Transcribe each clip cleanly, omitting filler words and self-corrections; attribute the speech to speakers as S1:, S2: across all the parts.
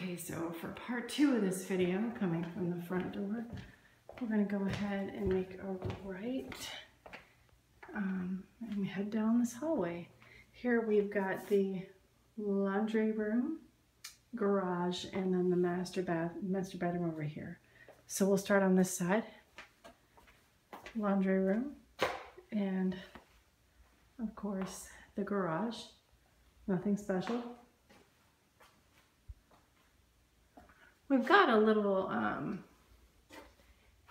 S1: Okay, so for part 2 of this video, coming from the front door, we're going to go ahead and make a right and head down this hallway. Here we've got the laundry room, garage, and then the master bedroom over here. So we'll start on this side, laundry room, and of course the garage. Nothing special. We've got a little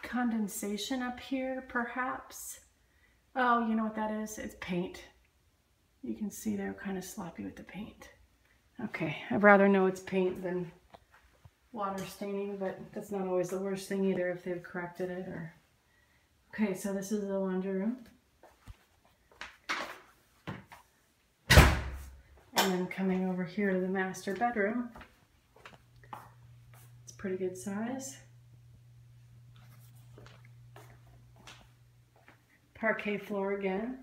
S1: condensation up here, perhaps. Oh, you know what that is? It's paint. You can see they're kind of sloppy with the paint. Okay, I'd rather know it's paint than water staining, but that's not always the worst thing either if they've corrected it or... Okay, so this is the laundry room. And then coming over here to the master bedroom. It's pretty good size. Parquet floor again.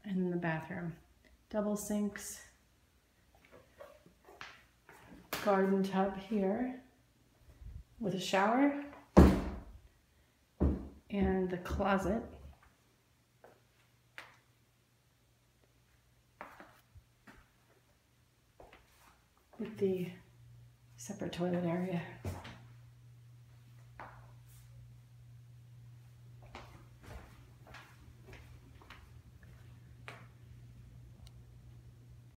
S1: And then the bathroom. Double sinks. Garden tub here with a shower. And the closet. With the separate toilet area.